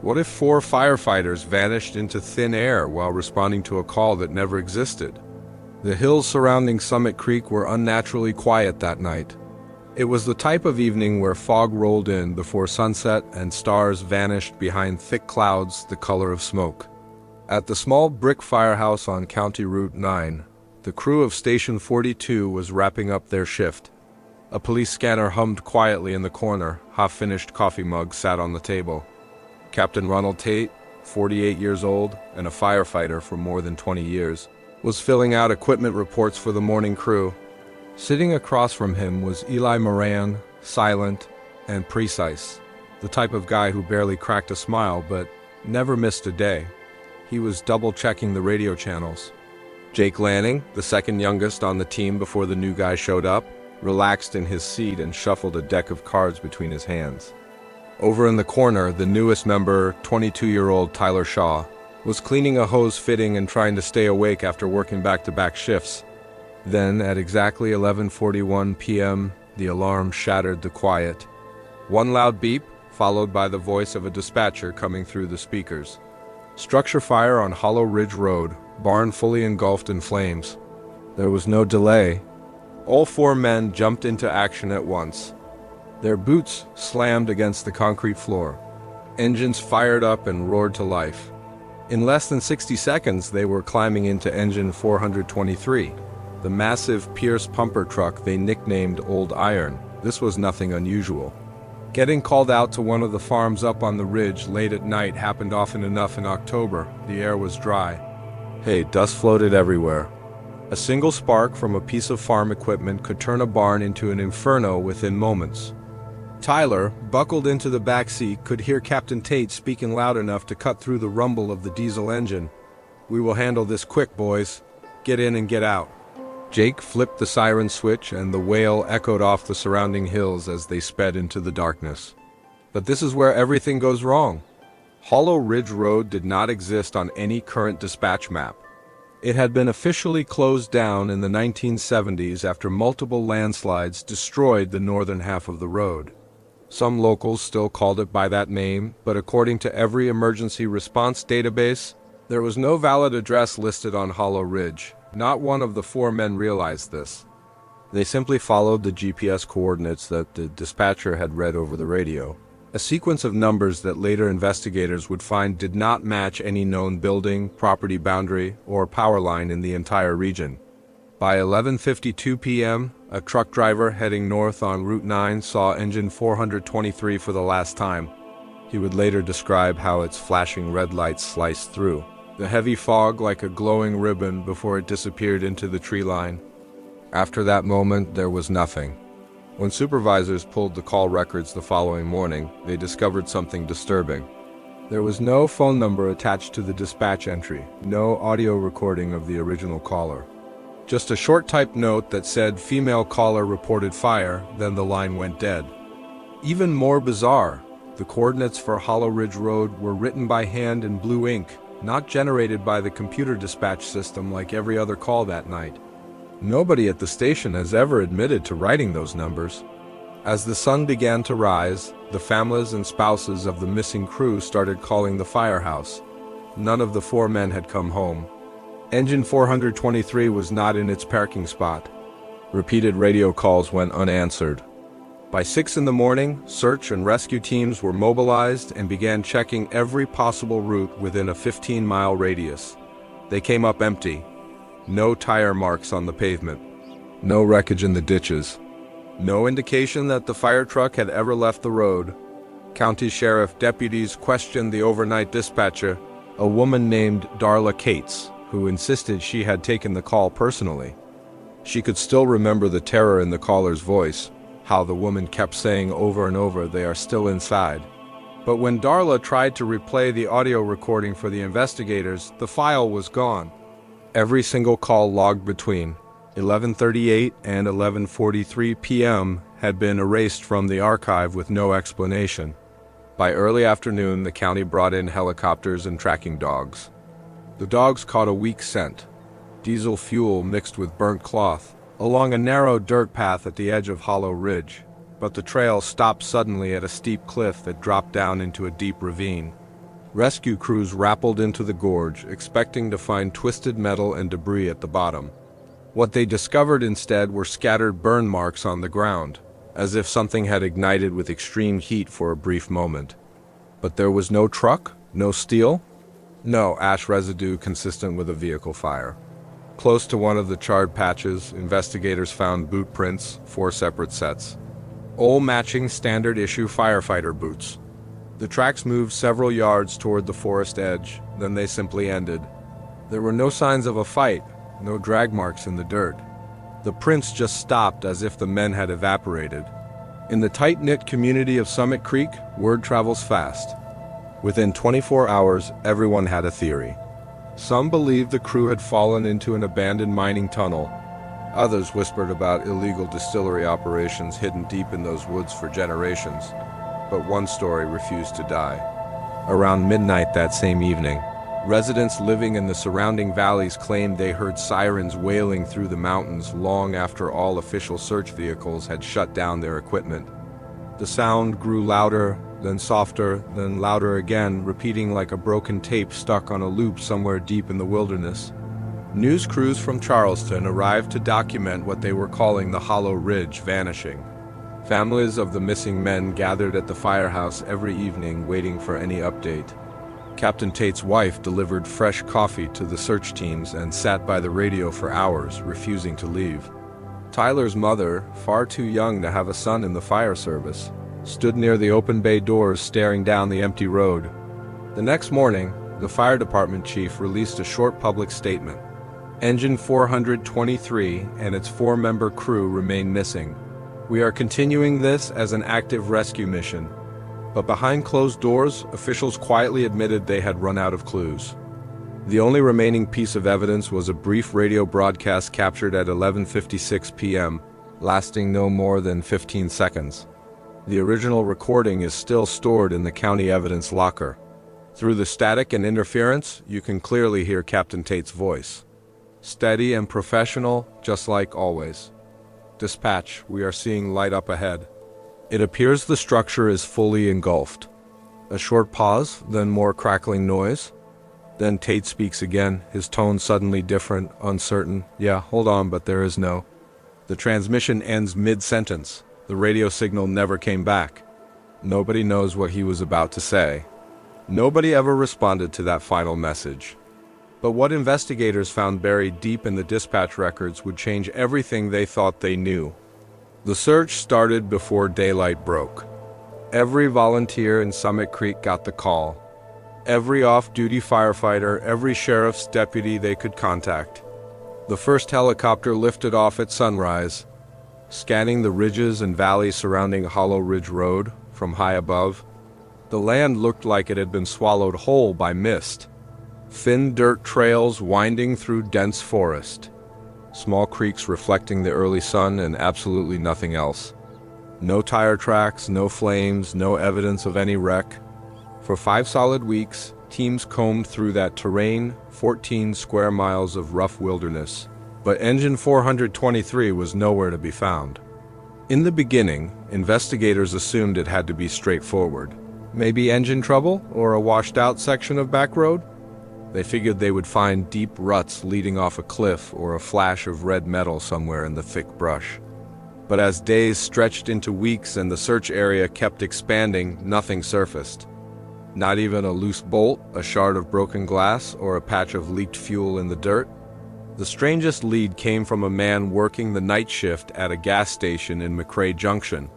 What if 4 firefighters vanished into thin air while responding to a call that never existed? The hills surrounding Summit Creek were unnaturally quiet that night. It was the type of evening where fog rolled in before sunset and stars vanished behind thick clouds the color of smoke. At the small brick firehouse on County Route 9, the crew of Station 42 was wrapping up their shift. A police scanner hummed quietly in the corner. Half-finished coffee mug sat on the table. Captain Ronald Tate, 48 years old and a firefighter for more than 20 years, was filling out equipment reports for the morning crew. Sitting across from him was Eli Moran, silent and precise, the type of guy who barely cracked a smile but never missed a day. He was double-checking the radio channels. Jake Lanning, the second youngest on the team before the new guy showed up, relaxed in his seat and shuffled a deck of cards between his hands. Over in the corner, the newest member, 22-year-old Tyler Shaw, was cleaning a hose fitting and trying to stay awake after working back-to-back shifts. Then, at exactly 11:41 p.m., the alarm shattered the quiet. One loud beep, followed by the voice of a dispatcher coming through the speakers. Structure fire on Hollow Ridge Road, barn fully engulfed in flames. There was no delay. All 4 men jumped into action at once. Their boots slammed against the concrete floor. Engines fired up and roared to life. In less than 60 seconds, they were climbing into engine 423. The massive Pierce pumper truck they nicknamed Old Iron. This was nothing unusual. Getting called out to one of the farms up on the ridge late at night happened often enough in October. The air was dry. Hey, dust floated everywhere. A single spark from a piece of farm equipment could turn a barn into an inferno within moments. Tyler, buckled into the back seat, could hear Captain Tate speaking loud enough to cut through the rumble of the diesel engine. "We will handle this quick, boys. Get in and get out." Jake flipped the siren switch and the wail echoed off the surrounding hills as they sped into the darkness. But this is where everything goes wrong. Hollow Ridge Road did not exist on any current dispatch map. It had been officially closed down in the 1970s after multiple landslides destroyed the northern half of the road. Some locals still called it by that name, but according to every emergency response database, there was no valid address listed on Hollow Ridge. Not one of the 4 men realized this. They simply followed the GPS coordinates that the dispatcher had read over the radio, a sequence of numbers that later investigators would find did not match any known building, property boundary, or power line in the entire region. By 11:52 p.m., a truck driver heading north on Route 9 saw engine 423 for the last time. He would later describe how its flashing red lights sliced through the heavy fog like a glowing ribbon before it disappeared into the tree line. After that moment, there was nothing. When supervisors pulled the call records the following morning, they discovered something disturbing. There was no phone number attached to the dispatch entry, no audio recording of the original caller. Just a short typed note that said female caller reported fire, then the line went dead. Even more bizarre, the coordinates for Hollow Ridge Road were written by hand in blue ink, not generated by the computer dispatch system like every other call that night. Nobody at the station has ever admitted to writing those numbers. As the sun began to rise, the families and spouses of the missing crew started calling the firehouse. None of the 4 men had come home. Engine 423 was not in its parking spot. Repeated radio calls went unanswered. By 6 in the morning, search and rescue teams were mobilized and began checking every possible route within a 15-mile radius. They came up empty. No tire marks on the pavement. No wreckage in the ditches. No indication that the fire truck had ever left the road. County Sheriff deputies questioned the overnight dispatcher, a woman named Darla Cates, who insisted she had taken the call personally. She could still remember the terror in the caller's voice, how the woman kept saying over and over, "They are still inside." But when Darla tried to replay the audio recording for the investigators, the file was gone. Every single call logged between 11:38 and 11:43 p.m. had been erased from the archive with no explanation. By early afternoon, the county brought in helicopters and tracking dogs. The dogs caught a weak scent, diesel fuel mixed with burnt cloth, along a narrow dirt path at the edge of Hollow Ridge, but the trail stopped suddenly at a steep cliff that dropped down into a deep ravine. Rescue crews rappelled into the gorge, expecting to find twisted metal and debris at the bottom. What they discovered instead were scattered burn marks on the ground, as if something had ignited with extreme heat for a brief moment. But there was no truck, no steel, no ash residue consistent with a vehicle fire. Close to one of the charred patches, investigators found boot prints, 4 separate sets, all matching standard-issue firefighter boots. The tracks moved several yards toward the forest edge, then they simply ended. There were no signs of a fight, no drag marks in the dirt. The prints just stopped as if the men had evaporated. In the tight-knit community of Summit Creek, word travels fast. Within 24 hours, everyone had a theory. Some believed the crew had fallen into an abandoned mining tunnel. Others whispered about illegal distillery operations hidden deep in those woods for generations. But one story refused to die. Around midnight that same evening, residents living in the surrounding valleys claimed they heard sirens wailing through the mountains long after all official search vehicles had shut down their equipment. The sound grew louder, then softer, then louder again, repeating like a broken tape stuck on a loop somewhere deep in the wilderness. News crews from Charleston arrived to document what they were calling the Hollow Ridge vanishing. Families of the missing men gathered at the firehouse every evening waiting for any update. Captain Tate's wife delivered fresh coffee to the search teams and sat by the radio for hours, refusing to leave. Tyler's mother, far too young to have a son in the fire service, stood near the open bay doors staring down the empty road. The next morning, the fire department chief released a short public statement. Engine 423 and its 4-member crew remain missing. We are continuing this as an active rescue mission. But behind closed doors, officials quietly admitted they had run out of clues. The only remaining piece of evidence was a brief radio broadcast captured at 11:56 p.m., lasting no more than 15 seconds. The original recording is still stored in the county evidence locker. Through the static and interference, you can clearly hear Captain Tate's voice. Steady and professional, just like always. Dispatch, we are seeing light up ahead. It appears the structure is fully engulfed. A short pause, then more crackling noise. Then Tate speaks again, his tone suddenly different, uncertain. Yeah, hold on, but there is no. The transmission ends mid-sentence. The radio signal never came back. Nobody knows what he was about to say. Nobody ever responded to that final message. But what investigators found buried deep in the dispatch records would change everything they thought they knew. The search started before daylight broke. Every volunteer in Summit Creek got the call. Every off-duty firefighter, every sheriff's deputy they could contact. The first helicopter lifted off at sunrise, scanning the ridges and valleys surrounding Hollow Ridge Road from high above. The land looked like it had been swallowed whole by mist. Thin dirt trails winding through dense forest. Small creeks reflecting the early sun and absolutely nothing else. No tire tracks, no flames, no evidence of any wreck. For 5 solid weeks, teams combed through that terrain, 14 square miles of rough wilderness. But Engine 423 was nowhere to be found. In the beginning, investigators assumed it had to be straightforward. Maybe engine trouble or a washed-out section of back road? They figured they would find deep ruts leading off a cliff or a flash of red metal somewhere in the thick brush. But as days stretched into weeks and the search area kept expanding, nothing surfaced. Not even a loose bolt, a shard of broken glass, or a patch of leaked fuel in the dirt. The strangest lead came from a man working the night shift at a gas station in McRae Junction,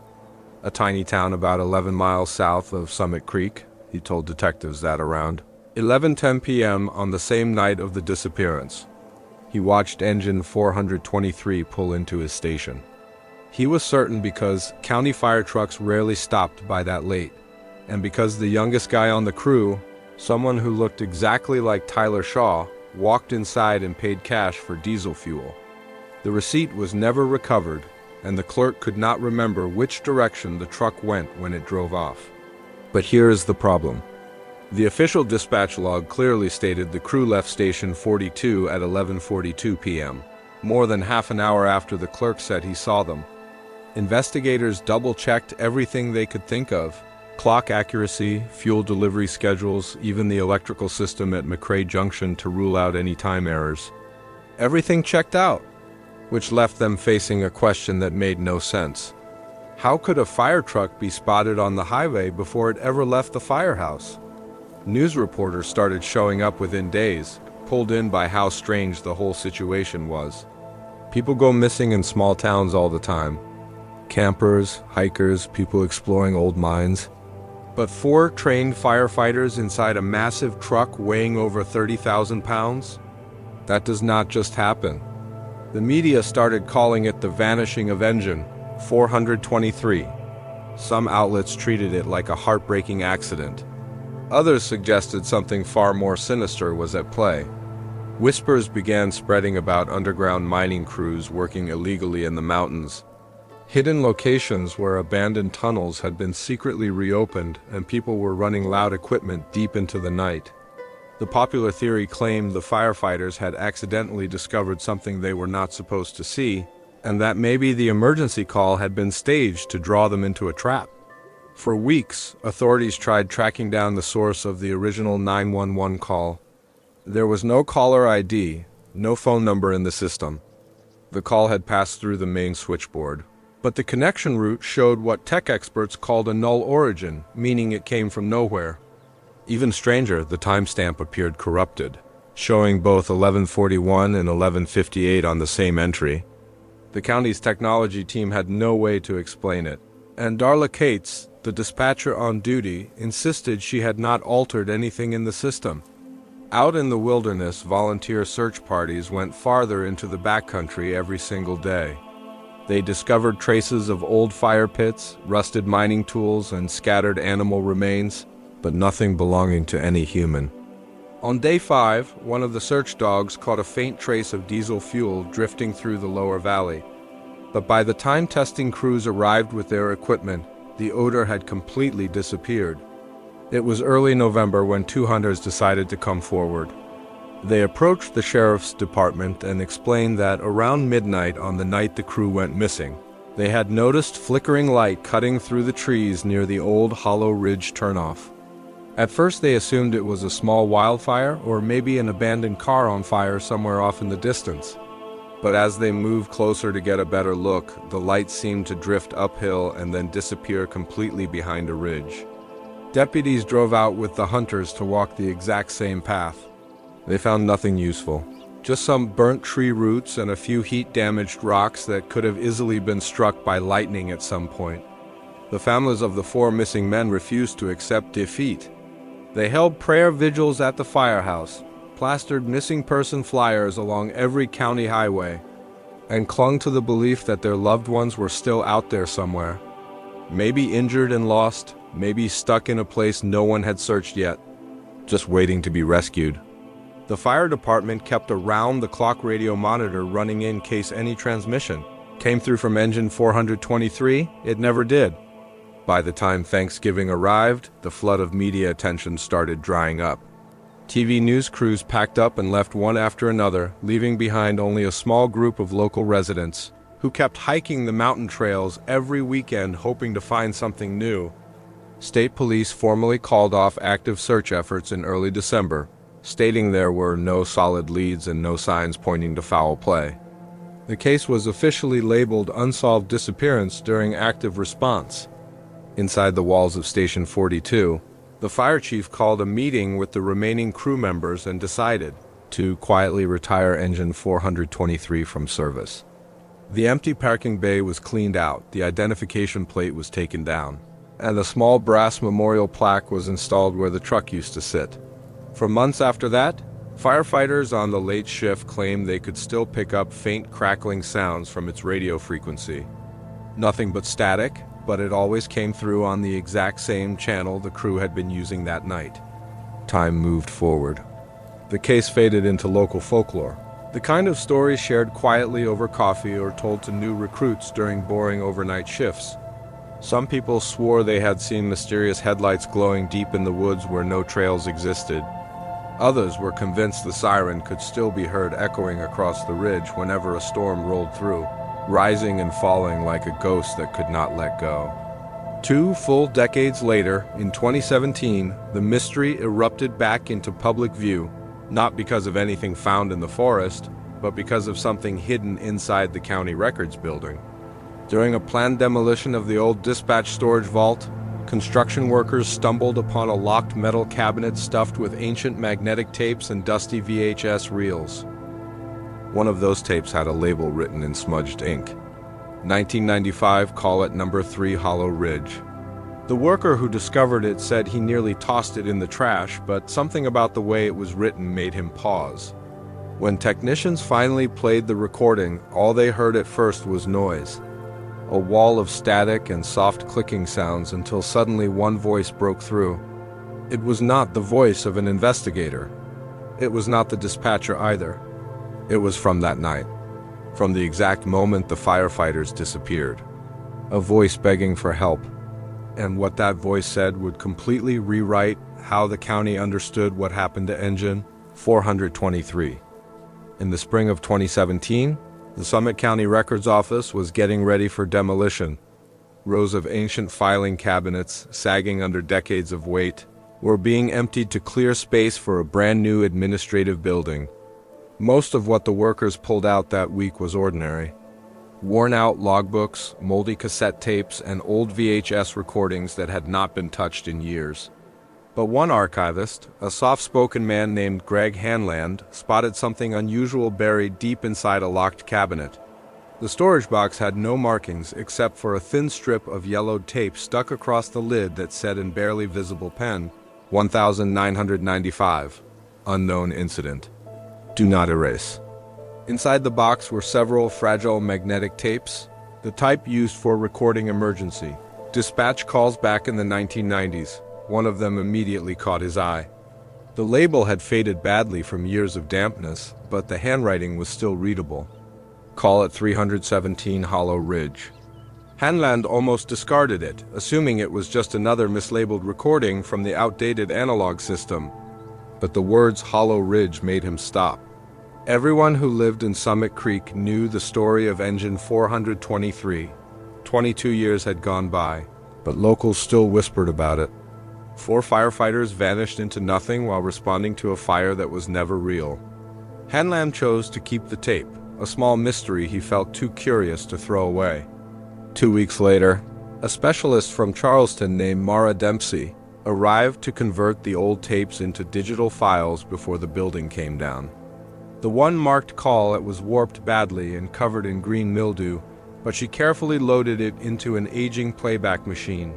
a tiny town about 11 miles south of Summit Creek. He told detectives that around 11:10 p.m. on the same night of the disappearance, he watched Engine 423 pull into his station. He was certain because county fire trucks rarely stopped by that late, and because the youngest guy on the crew, someone who looked exactly like Tyler Shaw, walked inside and paid cash for diesel fuel. The receipt was never recovered, and the clerk could not remember which direction the truck went when it drove off. But here is the problem. The official dispatch log clearly stated the crew left Station 42 at 11:42 p.m., more than half an hour after the clerk said he saw them. Investigators double-checked everything they could think of, Clock accuracy, fuel delivery schedules, even the electrical system at McRae Junction to rule out any time errors. Everything checked out, which left them facing a question that made no sense. How could a fire truck be spotted on the highway before it ever left the firehouse? News reporters started showing up within days, pulled in by how strange the whole situation was. People go missing in small towns all the time. Campers, hikers, people exploring old mines. But 4 trained firefighters inside a massive truck weighing over 30,000 pounds? That does not just happen. The media started calling it the vanishing of Engine 423. Some outlets treated it like a heartbreaking accident. Others suggested something far more sinister was at play. Whispers began spreading about underground mining crews working illegally in the mountains. Hidden locations where abandoned tunnels had been secretly reopened and people were running loud equipment deep into the night. The popular theory claimed the firefighters had accidentally discovered something they were not supposed to see, and that maybe the emergency call had been staged to draw them into a trap. For weeks, authorities tried tracking down the source of the original 911 call. There was no caller ID, no phone number in the system. The call had passed through the main switchboard, but the connection route showed what tech experts called a null origin, meaning it came from nowhere. Even stranger, the timestamp appeared corrupted, showing both 1141 and 1158 on the same entry. The county's technology team had no way to explain it, and Darla Cates, the dispatcher on duty, insisted she had not altered anything in the system. Out in the wilderness, volunteer search parties went farther into the backcountry every single day. They discovered traces of old fire pits, rusted mining tools, and scattered animal remains, but nothing belonging to any human. On day 5, one of the search dogs caught a faint trace of diesel fuel drifting through the lower valley. But by the time testing crews arrived with their equipment, the odor had completely disappeared. It was early November when 2 hunters decided to come forward. They approached the sheriff's department and explained that around midnight on the night the crew went missing, they had noticed flickering light cutting through the trees near the old Hollow Ridge turnoff. At first they assumed it was a small wildfire or maybe an abandoned car on fire somewhere off in the distance. But as they moved closer to get a better look, the light seemed to drift uphill and then disappear completely behind a ridge. Deputies drove out with the hunters to walk the exact same path. They found nothing useful, just some burnt tree roots and a few heat-damaged rocks that could have easily been struck by lightning at some point. The families of the 4 missing men refused to accept defeat. They held prayer vigils at the firehouse, plastered missing person flyers along every county highway, and clung to the belief that their loved ones were still out there somewhere. Maybe injured and lost, maybe stuck in a place no one had searched yet, just waiting to be rescued. The fire department kept a round-the-clock radio monitor running in case any transmission came through from engine 423. It never did. By the time Thanksgiving arrived, the flood of media attention started drying up. TV news crews packed up and left one after another, leaving behind only a small group of local residents who kept hiking the mountain trails every weekend hoping to find something new. State police formally called off active search efforts in early December, stating there were no solid leads and no signs pointing to foul play. The case was officially labeled unsolved disappearance during active response. Inside the walls of Station 42, the fire chief called a meeting with the remaining crew members and decided to quietly retire engine 423 from service. The empty parking bay was cleaned out, the identification plate was taken down, and a small brass memorial plaque was installed where the truck used to sit. For months after that, firefighters on the late shift claimed they could still pick up faint crackling sounds from its radio frequency. Nothing but static, but it always came through on the exact same channel the crew had been using that night. Time moved forward. The case faded into local folklore, the kind of stories shared quietly over coffee or told to new recruits during boring overnight shifts. Some people swore they had seen mysterious headlights glowing deep in the woods where no trails existed. Others were convinced the siren could still be heard echoing across the ridge whenever a storm rolled through, rising and falling like a ghost that could not let go. 2 full decades later, in 2017, the mystery erupted back into public view, not because of anything found in the forest, but because of something hidden inside the county records building. During a planned demolition of the old dispatch storage vault, construction workers stumbled upon a locked metal cabinet stuffed with ancient magnetic tapes and dusty VHS reels. One of those tapes had a label written in smudged ink. 1995, call it number 3 Hollow Ridge. The worker who discovered it said he nearly tossed it in the trash, but something about the way it was written made him pause. When technicians finally played the recording, all they heard at first was noise. A wall of static and soft clicking sounds until suddenly one voice broke through. It was not the voice of an investigator. It was not the dispatcher either. It was from that night, from the exact moment the firefighters disappeared. A voice begging for help. And what that voice said would completely rewrite how the county understood what happened to Engine 423. In the spring of 2017, the Summit County Records Office was getting ready for demolition. Rows of ancient filing cabinets, sagging under decades of weight, were being emptied to clear space for a brand new administrative building. Most of what the workers pulled out that week was ordinary. Worn-out logbooks, moldy cassette tapes, and old VHS recordings that had not been touched in years. But one archivist, a soft-spoken man named Greg Hanland, spotted something unusual buried deep inside a locked cabinet. The storage box had no markings except for a thin strip of yellowed tape stuck across the lid that said in barely visible pen, 1995, unknown incident. Do not erase. Inside the box were several fragile magnetic tapes, the type used for recording emergency dispatch calls back in the 1990s. One of them immediately caught his eye. The label had faded badly from years of dampness, but the handwriting was still readable. Call it 317 Hollow Ridge. Hanland almost discarded it, assuming it was just another mislabeled recording from the outdated analog system. But the words Hollow Ridge made him stop. Everyone who lived in Summit Creek knew the story of Engine 423. 22 years had gone by, but locals still whispered about it. 4 firefighters vanished into nothing while responding to a fire that was never real. Hanland chose to keep the tape, a small mystery he felt too curious to throw away. 2 weeks later, a specialist from Charleston named Mara Dempsey arrived to convert the old tapes into digital files before the building came down. The one marked call it was warped badly and covered in green mildew, but she carefully loaded it into an aging playback machine.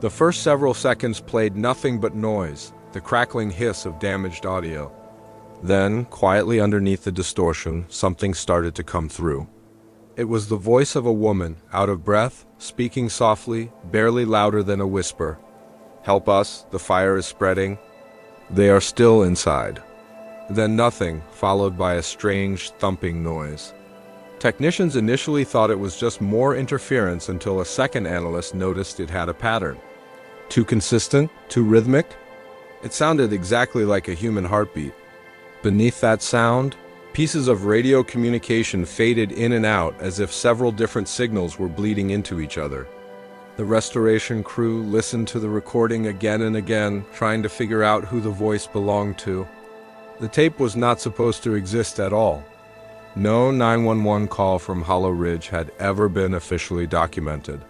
The first several seconds played nothing but noise, the crackling hiss of damaged audio. Then, quietly underneath the distortion, something started to come through. It was the voice of a woman, out of breath, speaking softly, barely louder than a whisper. Help us, the fire is spreading. They are still inside. Then nothing, followed by a strange, thumping noise. Technicians initially thought it was just more interference until a second analyst noticed it had a pattern. Too consistent, too rhythmic. It sounded exactly like a human heartbeat. Beneath that sound, pieces of radio communication faded in and out as if several different signals were bleeding into each other. The restoration crew listened to the recording again and again, trying to figure out who the voice belonged to. The tape was not supposed to exist at all. No 911 call from Hollow Ridge had ever been officially documented.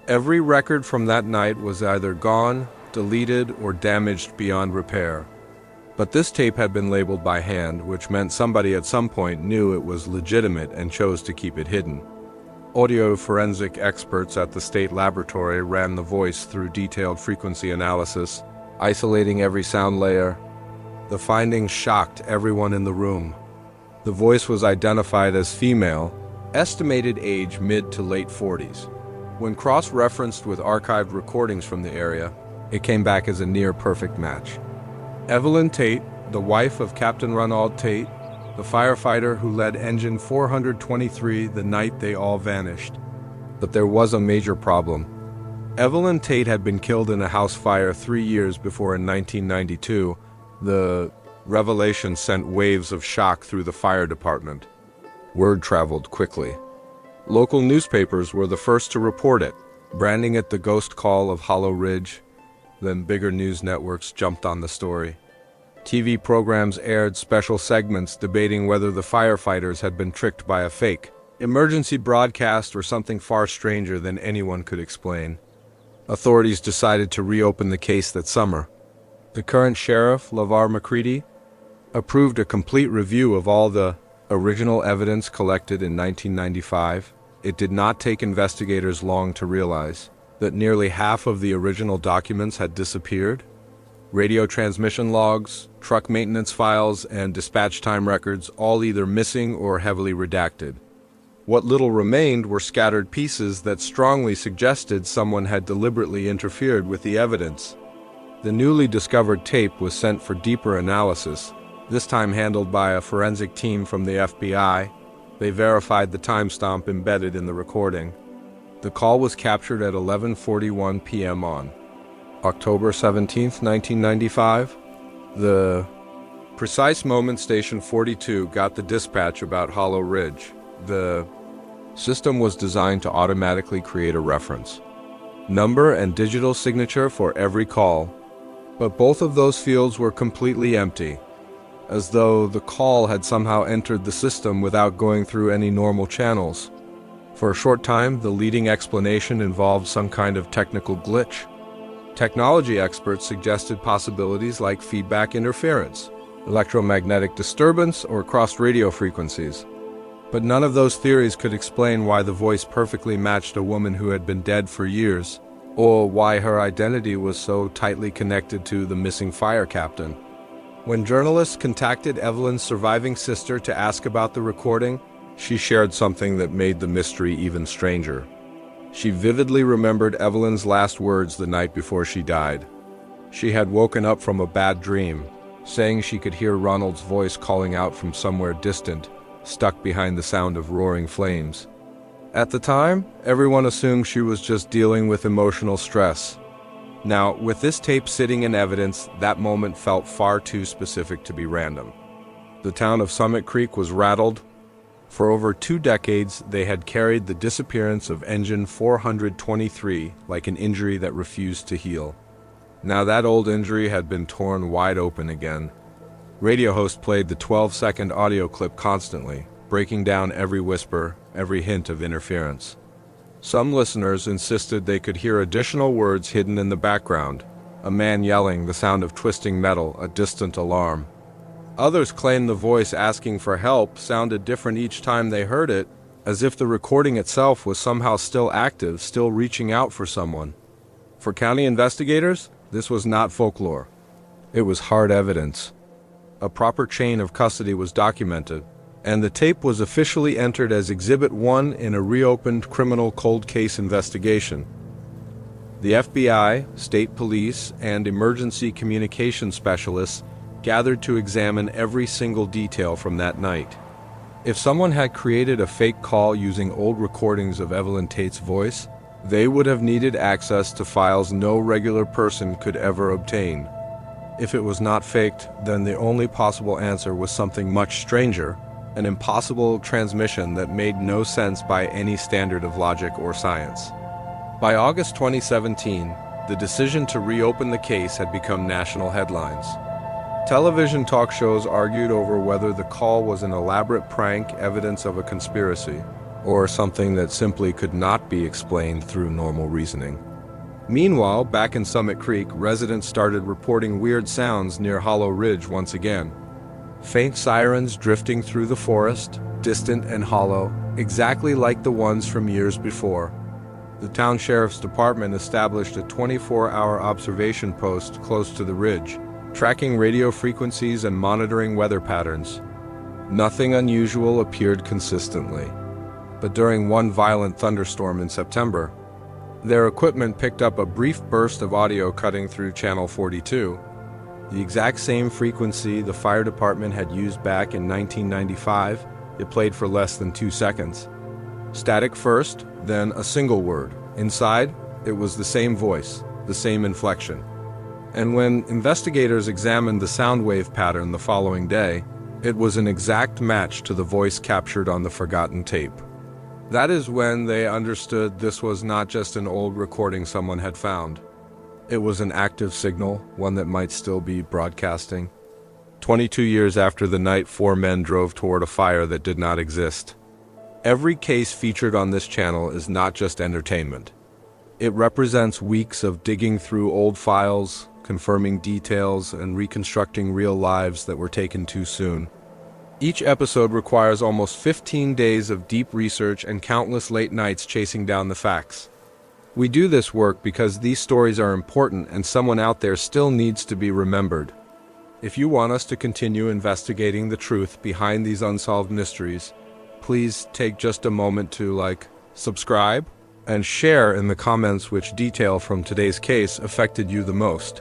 Every record from that night was either gone, deleted, or damaged beyond repair. But this tape had been labeled by hand, which meant somebody at some point knew it was legitimate and chose to keep it hidden. Audio forensic experts at the state laboratory ran the voice through detailed frequency analysis, isolating every sound layer. The findings shocked everyone in the room. The voice was identified as female, estimated age mid to late 40s. When cross-referenced with archived recordings from the area, it came back as a near-perfect match. Evelyn Tate, the wife of Captain Ronald Tate, the firefighter who led Engine 423 the night they all vanished. But there was a major problem. Evelyn Tate had been killed in a house fire 3 years before in 1992. The revelation sent waves of shock through the fire department. Word traveled quickly. Local newspapers were the first to report it. branding it the ghost call of Hollow Ridge. Then bigger news networks jumped on the story. TV programs aired special segments debating whether the firefighters had been tricked by a fake emergency broadcast or something far stranger than anyone could explain. Authorities decided to reopen the case that summer. The current sheriff, LeVar McCready, approved a complete review of all the original evidence collected in 1995. It did not take investigators long to realize that nearly half of the original documents had disappeared. Radio transmission logs, truck maintenance files, and dispatch time records, all either missing or heavily redacted. What little remained were scattered pieces that strongly suggested someone had deliberately interfered with the evidence. The newly discovered tape was sent for deeper analysis, this time handled by a forensic team from the FBI. They verified the timestamp embedded in the recording. The call was captured at 11:41 p.m. on October 17, 1995. The precise moment Station 42 got the dispatch about Hollow Ridge. The system was designed to automatically create a reference number and digital signature for every call, but both of those fields were completely empty, as though the call had somehow entered the system without going through any normal channels. For a short time, the leading explanation involved some kind of technical glitch. Technology experts suggested possibilities like feedback interference, electromagnetic disturbance, or crossed radio frequencies. But none of those theories could explain why the voice perfectly matched a woman who had been dead for years, or why her identity was so tightly connected to the missing fire captain. When journalists contacted Evelyn's surviving sister to ask about the recording, she shared something that made the mystery even stranger. She vividly remembered Evelyn's last words the night before she died. She had woken up from a bad dream, saying she could hear Ronald's voice calling out from somewhere distant, stuck behind the sound of roaring flames. At the time, everyone assumed she was just dealing with emotional stress. Now, with this tape sitting in evidence, that moment felt far too specific to be random. The town of Summit Creek was rattled. For over 2 decades, they had carried the disappearance of Engine 423 like an injury that refused to heal. Now that old injury had been torn wide open again. Radio hosts played the 12-second audio clip constantly, breaking down every whisper, every hint of interference. Some listeners insisted they could hear additional words hidden in the background, a man yelling, the sound of twisting metal, a distant alarm. Others claimed the voice asking for help sounded different each time they heard it, as if the recording itself was somehow still active, still reaching out for someone. For county investigators, this was not folklore. It was hard evidence. A proper chain of custody was documented, and the tape was officially entered as Exhibit 1 in a reopened criminal cold case investigation. The FBI, state police, and emergency communication specialists gathered to examine every single detail from that night. If someone had created a fake call using old recordings of Evelyn Tate's voice, they would have needed access to files no regular person could ever obtain. If it was not faked, then the only possible answer was something much stranger, an impossible transmission that made no sense by any standard of logic or science. By August 2017, the decision to reopen the case had become national headlines. Television talk shows argued over whether the call was an elaborate prank, evidence of a conspiracy, or something that simply could not be explained through normal reasoning. Meanwhile, back in Summit Creek, residents started reporting weird sounds near Hollow Ridge once again. Faint sirens drifting through the forest, distant and hollow, exactly like the ones from years before. The town sheriff's department established a 24-hour observation post close to the ridge, tracking radio frequencies and monitoring weather patterns. Nothing unusual appeared consistently. But during one violent thunderstorm in September, their equipment picked up a brief burst of audio cutting through Channel 42, the exact same frequency the fire department had used back in 1995. It played for less than 2 seconds. Static first, then a single word. Inside, it was the same voice, the same inflection. And when investigators examined the sound wave pattern the following day, it was an exact match to the voice captured on the forgotten tape. That is when they understood this was not just an old recording someone had found. It was an active signal, one that might still be broadcasting. 22 years after the night 4 men drove toward a fire that did not exist. Every case featured on this channel is not just entertainment. It represents weeks of digging through old files, confirming details, and reconstructing real lives that were taken too soon. Each episode requires almost 15 days of deep research and countless late nights chasing down the facts. We do this work because these stories are important and someone out there still needs to be remembered. If you want us to continue investigating the truth behind these unsolved mysteries, please take just a moment to subscribe, and share in the comments which detail from today's case affected you the most.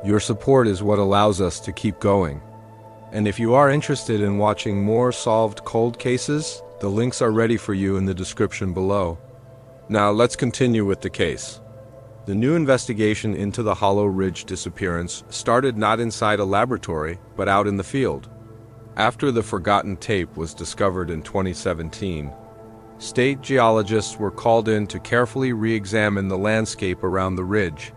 Your support is what allows us to keep going. And if you are interested in watching more solved cold cases, the links are ready for you in the description below. Now let's continue with the case. The new investigation into the Hollow Ridge disappearance started not inside a laboratory, but out in the field. After the forgotten tape was discovered in 2017, state geologists were called in to carefully re-examine the landscape around the ridge,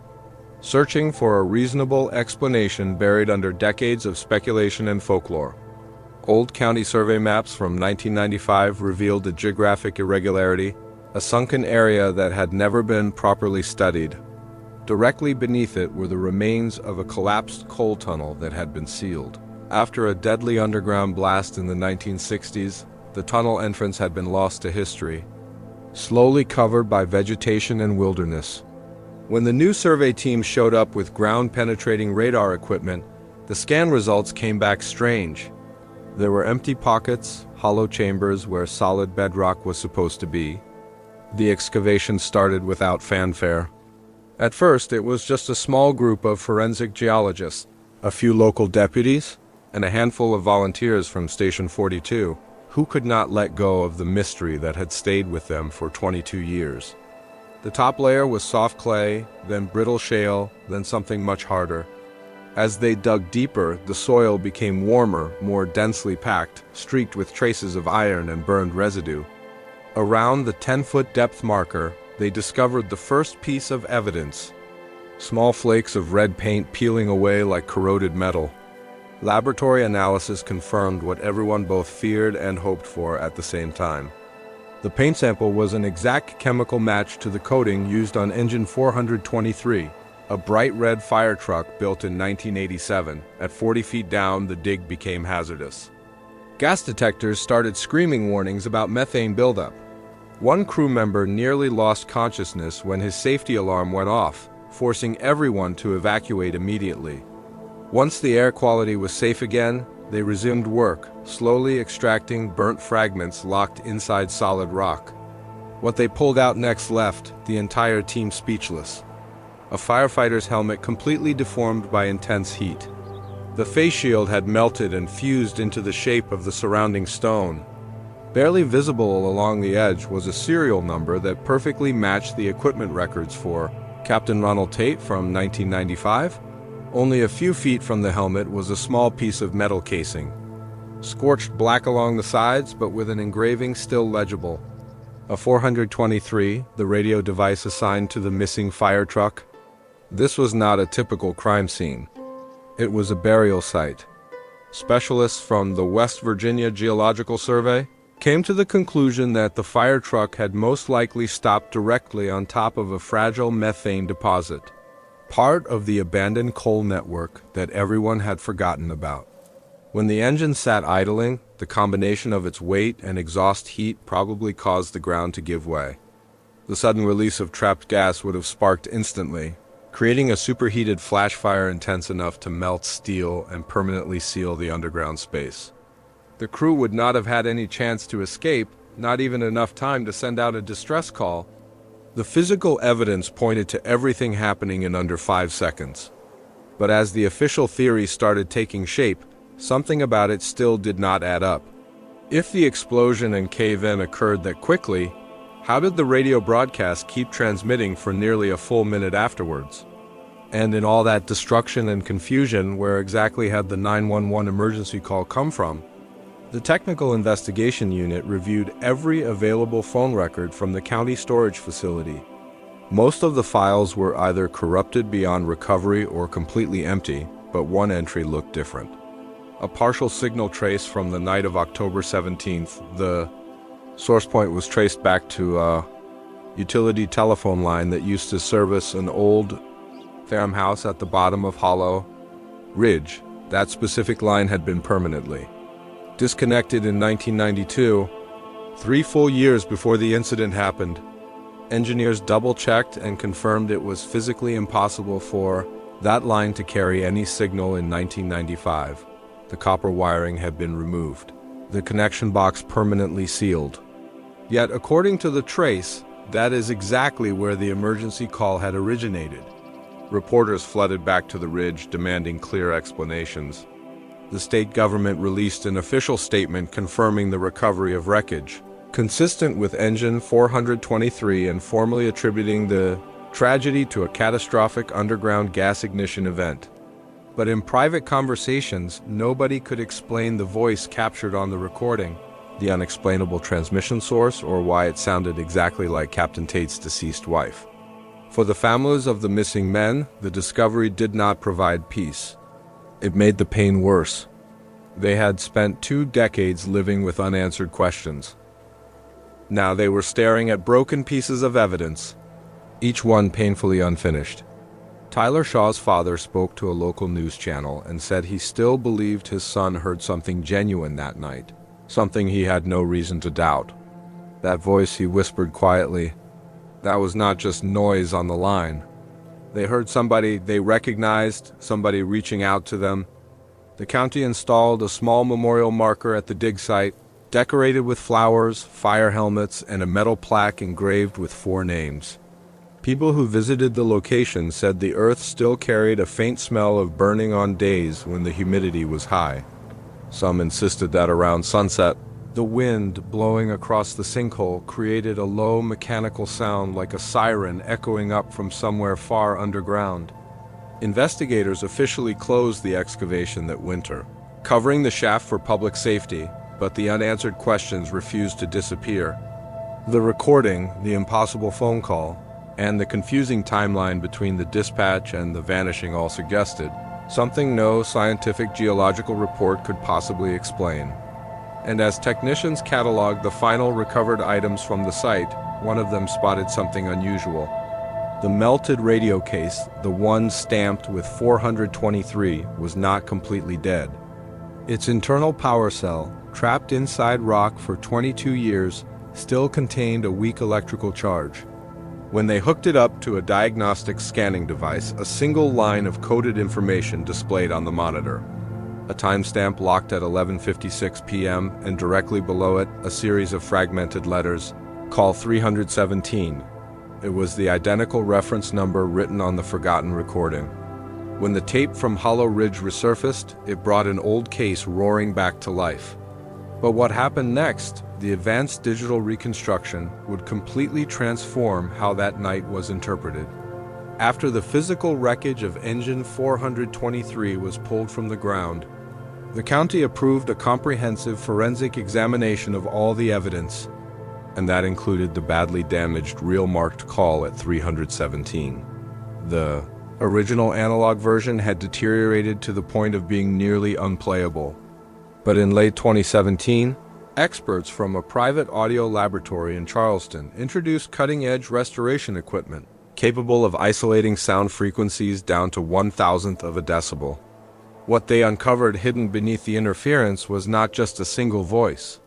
searching for a reasonable explanation buried under decades of speculation and folklore. Old county survey maps from 1995 revealed a geographic irregularity, a sunken area that had never been properly studied. Directly beneath it were the remains of a collapsed coal tunnel that had been sealed. After a deadly underground blast in the 1960s, the tunnel entrance had been lost to history, slowly covered by vegetation and wilderness. When the new survey team showed up with ground-penetrating radar equipment, the scan results came back strange. There were empty pockets, hollow chambers where solid bedrock was supposed to be. The excavation started without fanfare. At first, it was just a small group of forensic geologists, a few local deputies, and a handful of volunteers from Station 42, who could not let go of the mystery that had stayed with them for 22 years. The top layer was soft clay, then brittle shale, then something much harder. As they dug deeper, the soil became warmer, more densely packed, streaked with traces of iron and burned residue. Around the 10-foot depth marker, they discovered the first piece of evidence: small flakes of red paint peeling away like corroded metal. Laboratory analysis confirmed what everyone both feared and hoped for at the same time. The paint sample was an exact chemical match to the coating used on Engine 423, a bright red fire truck built in 1987. At 40 feet down, the dig became hazardous. Gas detectors started screaming warnings about methane buildup. One crew member nearly lost consciousness when his safety alarm went off, forcing everyone to evacuate immediately. Once the air quality was safe again, they resumed work, slowly extracting burnt fragments locked inside solid rock. What they pulled out next left the entire team speechless. A firefighter's helmet completely deformed by intense heat. The face shield had melted and fused into the shape of the surrounding stone. Barely visible along the edge was a serial number that perfectly matched the equipment records for Captain Ronald Tate from 1995. Only a few feet from the helmet was a small piece of metal casing, scorched black along the sides but with an engraving still legible. A 423, the radio device assigned to the missing fire truck. This was not a typical crime scene. It was a burial site. Specialists from the West Virginia Geological Survey came to the conclusion that the fire truck had most likely stopped directly on top of a fragile methane deposit, part of the abandoned coal network that everyone had forgotten about. When the engine sat idling, the combination of its weight and exhaust heat probably caused the ground to give way. The sudden release of trapped gas would have sparked instantly, creating a superheated flash fire intense enough to melt steel and permanently seal the underground space. The crew would not have had any chance to escape, not even enough time to send out a distress call. The physical evidence pointed to everything happening in under 5 seconds. But as the official theory started taking shape, something about it still did not add up. If the explosion and cave-in occurred that quickly, how did the radio broadcast keep transmitting for nearly a full minute afterwards? And in all that destruction and confusion, where exactly had the 911 emergency call come from? The Technical Investigation Unit reviewed every available phone record from the county storage facility. Most of the files were either corrupted beyond recovery or completely empty, but one entry looked different. A partial signal trace from the night of October 17th, the source point was traced back to a utility telephone line that used to service an old farmhouse at the bottom of Hollow Ridge. That specific line had been permanently disconnected in 1992, 3 full years before the incident happened. Engineers double-checked and confirmed it was physically impossible for that line to carry any signal in 1995. The copper wiring had been removed, the connection box permanently sealed. Yet, according to the trace, that is exactly where the emergency call had originated. Reporters flooded back to the ridge, demanding clear explanations. The state government released an official statement confirming the recovery of wreckage, consistent with Engine 423 and formally attributing the tragedy to a catastrophic underground gas ignition event. But in private conversations, nobody could explain the voice captured on the recording, the unexplainable transmission source, or why it sounded exactly like Captain Tate's deceased wife. For the families of the missing men, the discovery did not provide peace. It made the pain worse. They had spent 2 decades living with unanswered questions. Now they were staring at broken pieces of evidence, each one painfully unfinished. Tyler Shaw's father spoke to a local news channel and said he still believed his son heard something genuine that night, something he had no reason to doubt. That voice, he whispered quietly, that was not just noise on the line. They heard somebody they recognized, somebody reaching out to them. The county installed a small memorial marker at the dig site, decorated with flowers, fire helmets, and a metal plaque engraved with 4 names. People who visited the location said the earth still carried a faint smell of burning on days when the humidity was high. Some insisted that around sunset, the wind blowing across the sinkhole created a low mechanical sound like a siren echoing up from somewhere far underground. Investigators officially closed the excavation that winter, covering the shaft for public safety, but the unanswered questions refused to disappear. The recording, the impossible phone call, and the confusing timeline between the dispatch and the vanishing all suggested something no scientific geological report could possibly explain. And as technicians cataloged the final recovered items from the site, one of them spotted something unusual. The melted radio case, the one stamped with 423, was not completely dead. Its internal power cell, trapped inside rock for 22 years, still contained a weak electrical charge. When they hooked it up to a diagnostic scanning device, a single line of coded information displayed on the monitor. A timestamp locked at 11:56 p.m., and directly below it, a series of fragmented letters, call 317. It was the identical reference number written on the forgotten recording. When the tape from Hollow Ridge resurfaced, it brought an old case roaring back to life. But what happened next, the advanced digital reconstruction, would completely transform how that night was interpreted. After the physical wreckage of Engine 423 was pulled from the ground, the county approved a comprehensive forensic examination of all the evidence, and that included the badly damaged reel-marked call at 317. The original analog version had deteriorated to the point of being nearly unplayable. But in late 2017, experts from a private audio laboratory in Charleston introduced cutting-edge restoration equipment capable of isolating sound frequencies down to 1,000th of a decibel. What they uncovered hidden beneath the interference was not just a single voice.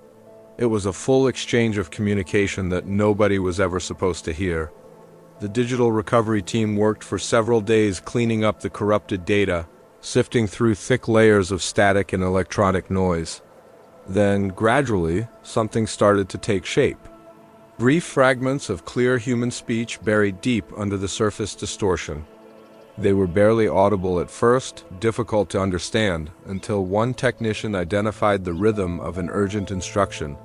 It was a full exchange of communication that nobody was ever supposed to hear. The digital recovery team worked for several days cleaning up the corrupted data, sifting through thick layers of static and electronic noise. Then, gradually, something started to take shape. Brief fragments of clear human speech buried deep under the surface distortion. They were barely audible at first, difficult to understand, until one technician identified the rhythm of an urgent instruction.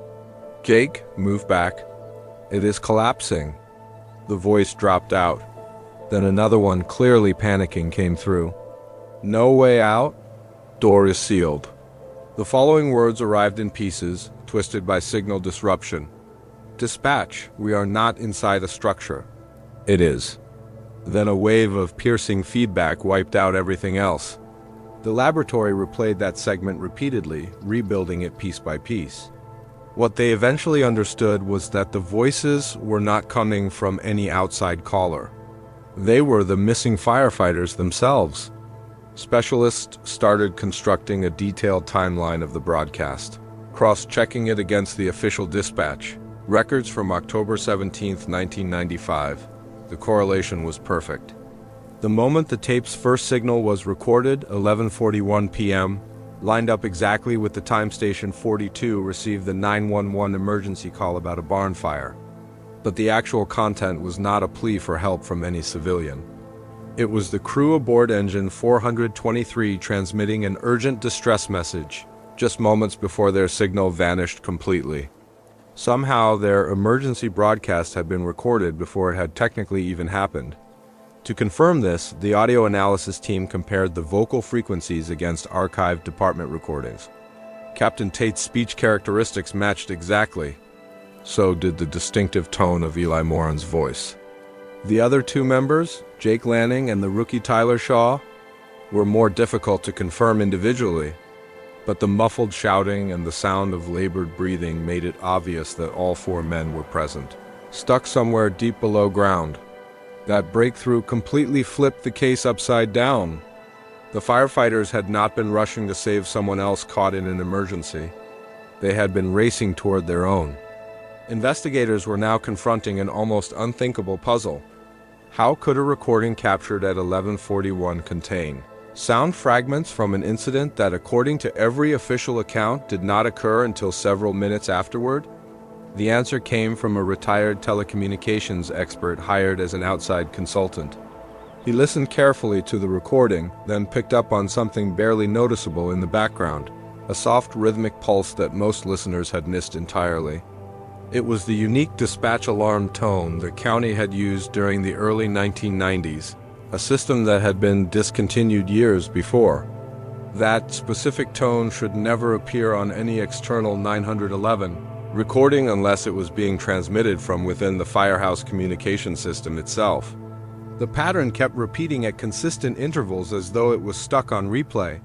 "Jake, move back. It is collapsing." The voice dropped out. Then another one, clearly panicking, came through. "No way out. Door is sealed." The following words arrived in pieces, twisted by signal disruption. Dispatch, we are not inside a structure. It is. Then a wave of piercing feedback wiped out everything else. The laboratory replayed that segment repeatedly, rebuilding it piece by piece. What they eventually understood was that the voices were not coming from any outside caller. They were the missing firefighters themselves. Specialists started constructing a detailed timeline of the broadcast, cross-checking it against the official dispatch. Records from October 17, 1995. The correlation was perfect. The moment the tape's first signal was recorded, 11:41 p.m., lined up exactly with the time station 42 received the 911 emergency call about a barn fire. But the actual content was not a plea for help from any civilian. It was the crew aboard engine 423 transmitting an urgent distress message, just moments before their signal vanished completely. Somehow, their emergency broadcast had been recorded before it had technically even happened. To confirm this, the audio analysis team compared the vocal frequencies against archived department recordings. Captain Tate's speech characteristics matched exactly. So did the distinctive tone of Eli Moran's voice. The other two members, Jake Lanning and the rookie Tyler Shaw, were more difficult to confirm individually, but the muffled shouting and the sound of labored breathing made it obvious that all four men were present, stuck somewhere deep below ground. That breakthrough completely flipped the case upside down. The firefighters had not been rushing to save someone else caught in an emergency. They had been racing toward their own. Investigators were now confronting an almost unthinkable puzzle. How could a recording captured at 11:41 contain sound fragments from an incident that, according to every official account, did not occur until several minutes afterward? The answer came from a retired telecommunications expert hired as an outside consultant. He listened carefully to the recording, then picked up on something barely noticeable in the background, a soft rhythmic pulse that most listeners had missed entirely. It was the unique dispatch alarm tone the county had used during the early 1990s, a system that had been discontinued years before. That specific tone should never appear on any external 911 recording unless it was being transmitted from within the firehouse communication system itself. The pattern kept repeating at consistent intervals as though it was stuck on replay.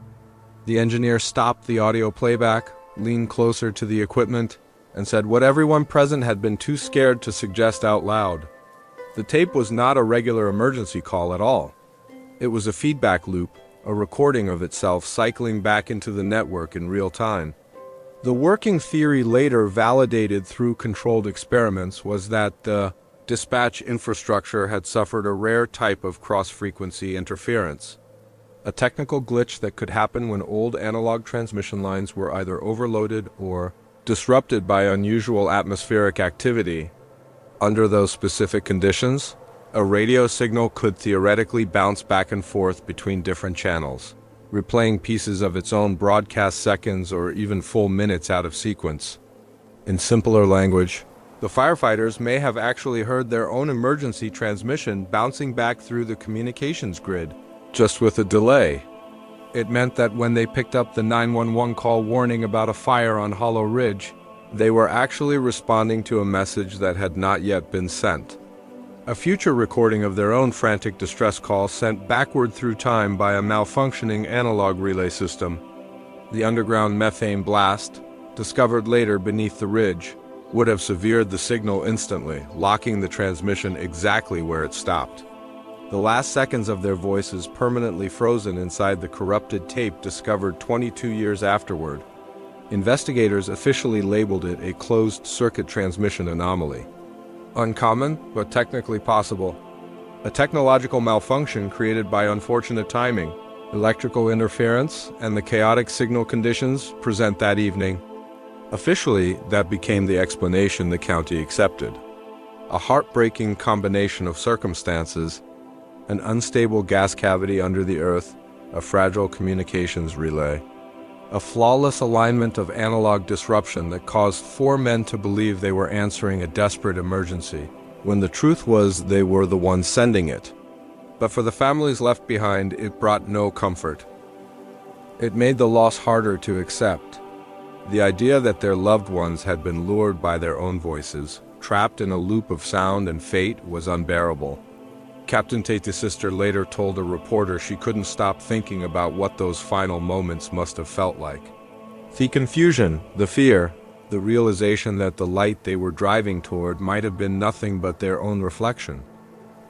The engineer stopped the audio playback, leaned closer to the equipment, and said what everyone present had been too scared to suggest out loud. The tape was not a regular emergency call at all. It was a feedback loop, a recording of itself cycling back into the network in real time. The working theory later validated through controlled experiments was that the dispatch infrastructure had suffered a rare type of cross-frequency interference, a technical glitch that could happen when old analog transmission lines were either overloaded or disrupted by unusual atmospheric activity. Under those specific conditions, a radio signal could theoretically bounce back and forth between different channels, replaying pieces of its own broadcast seconds or even full minutes out of sequence. In simpler language, the firefighters may have actually heard their own emergency transmission bouncing back through the communications grid, just with a delay. It meant that when they picked up the 911 call warning about a fire on Hollow Ridge, they were actually responding to a message that had not yet been sent. A future recording of their own frantic distress call sent backward through time by a malfunctioning analog relay system. The underground methane blast, discovered later beneath the ridge, would have severed the signal instantly, locking the transmission exactly where it stopped. The last seconds of their voices permanently frozen inside the corrupted tape discovered 22 years afterward. Investigators officially labeled it a closed-circuit transmission anomaly. Uncommon, but technically possible. A technological malfunction created by unfortunate timing, electrical interference, and the chaotic signal conditions present that evening. Officially, that became the explanation the county accepted. A heartbreaking combination of circumstances, an unstable gas cavity under the earth, a fragile communications relay, a flawless alignment of analog disruption that caused four men to believe they were answering a desperate emergency, when the truth was they were the ones sending it. But for the families left behind, it brought no comfort. It made the loss harder to accept. The idea that their loved ones had been lured by their own voices, trapped in a loop of sound and fate, was unbearable. Captain Tate's sister later told a reporter she couldn't stop thinking about what those final moments must have felt like. The confusion, the fear, the realization that the light they were driving toward might have been nothing but their own reflection.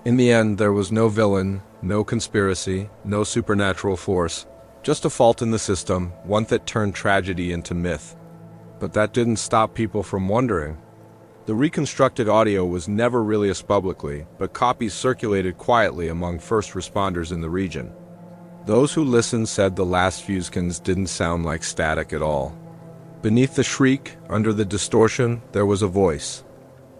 In the end, there was no villain, no conspiracy, no supernatural force, just a fault in the system, one that turned tragedy into myth. But that didn't stop people from wondering. The reconstructed audio was never released publicly, but copies circulated quietly among first responders in the region. Those who listened said the last few seconds didn't sound like static at all. Beneath the shriek, under the distortion, there was a voice.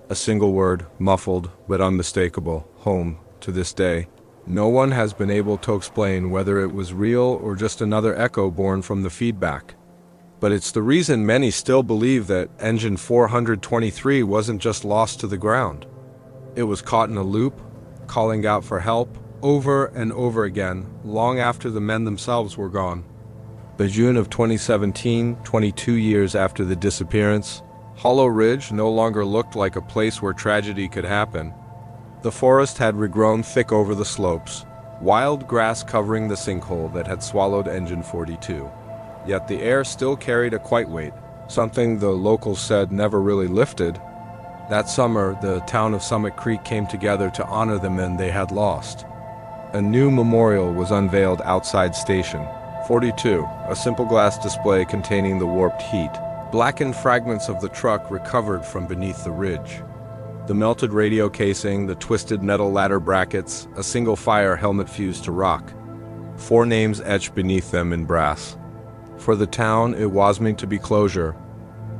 A single word, muffled but unmistakable, home, to this day. No one has been able to explain whether it was real or just another echo born from the feedback. But it's the reason many still believe that Engine 423 wasn't just lost to the ground. It was caught in a loop, calling out for help, over and over again, long after the men themselves were gone. By June of 2017, 22 years after the disappearance, Hollow Ridge no longer looked like a place where tragedy could happen. The forest had regrown thick over the slopes, wild grass covering the sinkhole that had swallowed Engine 42. Yet the air still carried a quiet weight, something the locals said never really lifted. That summer, the town of Summit Creek came together to honor the men they had lost. A new memorial was unveiled outside Station 42, a simple glass display containing the warped heat. Blackened fragments of the truck recovered from beneath the ridge. The melted radio casing, the twisted metal ladder brackets, a single fire helmet fused to rock. 4 names etched beneath them in brass. For the town, it was meant to be closure.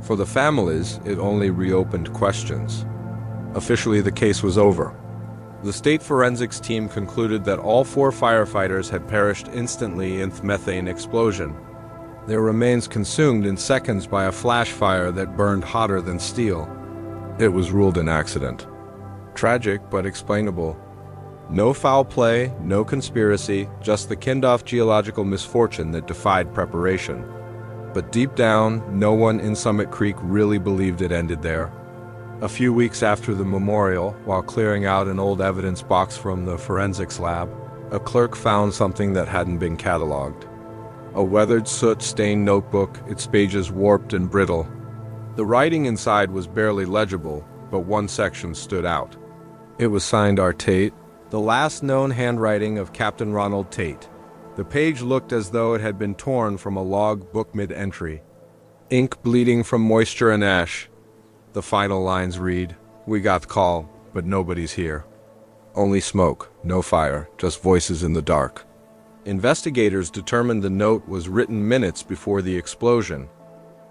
For the families, it only reopened questions. Officially, the case was over. The state forensics team concluded that all 4 firefighters had perished instantly in the methane explosion. Their remains consumed in seconds by a flash fire that burned hotter than steel. It was ruled an accident. Tragic, but explainable. No foul play, no conspiracy, just the Kindorf geological misfortune that defied preparation. But deep down, no one in Summit Creek really believed it ended there. A few weeks after the memorial, while clearing out an old evidence box from the forensics lab, a clerk found something that hadn't been cataloged. A weathered, soot-stained notebook, its pages warped and brittle. The writing inside was barely legible, but one section stood out. It was signed R. Tate, the last known handwriting of Captain Ronald Tate. The page looked as though it had been torn from a log book mid-entry. Ink bleeding from moisture and ash. The final lines read, "We got the call, but nobody's here. Only smoke, no fire, just voices in the dark." Investigators determined the note was written minutes before the explosion.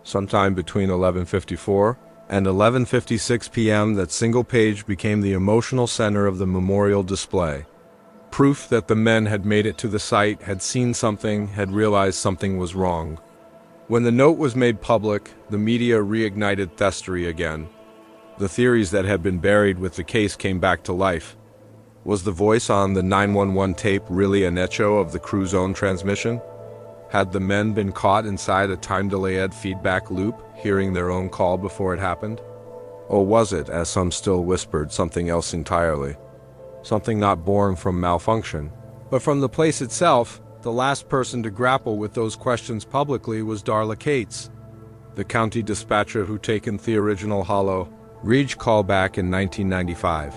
Sometime between 11:54 and 11:56 p.m. that single page became the emotional center of the memorial display. Proof that the men had made it to the site, had seen something, had realized something was wrong. When the note was made public, the media reignited theory again. The theories that had been buried with the case came back to life. Was the voice on the 911 tape really an echo of the crew zone transmission? Had the men been caught inside a time-delayed feedback loop, hearing their own call before it happened? Or was it, as some still whispered, something else entirely? Something not born from malfunction, but from the place itself. The last person to grapple with those questions publicly was Darla Cates, the county dispatcher who taken the original Hollow Ridge call back in 1995.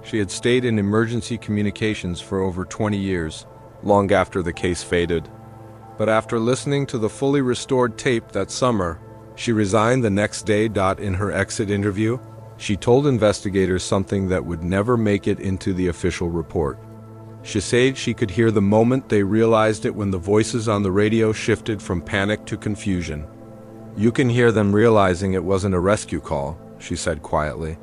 She had stayed in emergency communications for over 20 years, long after the case faded. But after listening to the fully restored tape that summer, she resigned the next day. In her exit interview, she told investigators something that would never make it into the official report. She said she could hear the moment they realized it when the voices on the radio shifted from panic to confusion. "You can hear them realizing it wasn't a rescue call," she said quietly.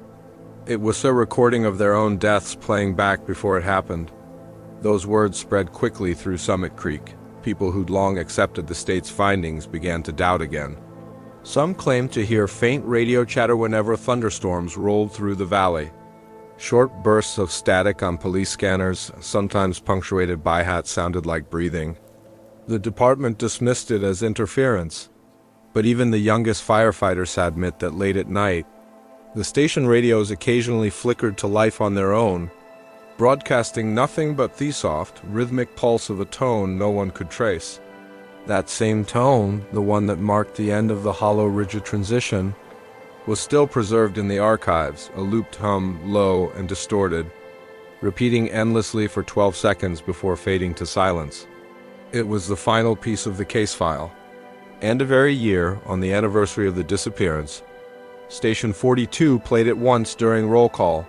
It was a recording of their own deaths playing back before it happened. Those words spread quickly through Summit Creek. People who'd long accepted the state's findings began to doubt again. Some claimed to hear faint radio chatter whenever thunderstorms rolled through the valley. Short bursts of static on police scanners, sometimes punctuated by hats, sounded like breathing. The department dismissed it as interference, but even the youngest firefighters admit that late at night, the station radios occasionally flickered to life on their own, broadcasting nothing but the soft, rhythmic pulse of a tone no one could trace. That same tone, the one that marked the end of the hollow, rigid transition, was still preserved in the archives, a looped hum, low and distorted, repeating endlessly for 12 seconds before fading to silence. It was the final piece of the case file. And a very year, on the anniversary of the disappearance, Station 42 played it once during roll call,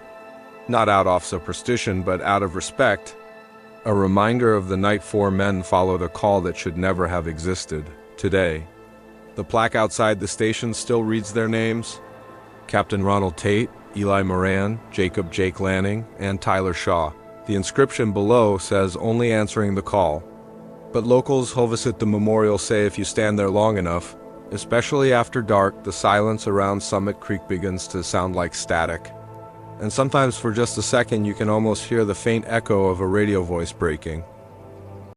not out of superstition but out of respect, a reminder of the night 4 men followed a call that should never have existed. Today, the plaque outside the station still reads their names: Captain Ronald Tate, Eli Moran, Jacob Jake Lanning, and Tyler Shaw. The inscription below says only answering the call. But locals who visit the memorial say if you stand there long enough, especially after dark, the silence around Summit Creek begins to sound like static. And sometimes for just a second you can almost hear the faint echo of a radio voice breaking.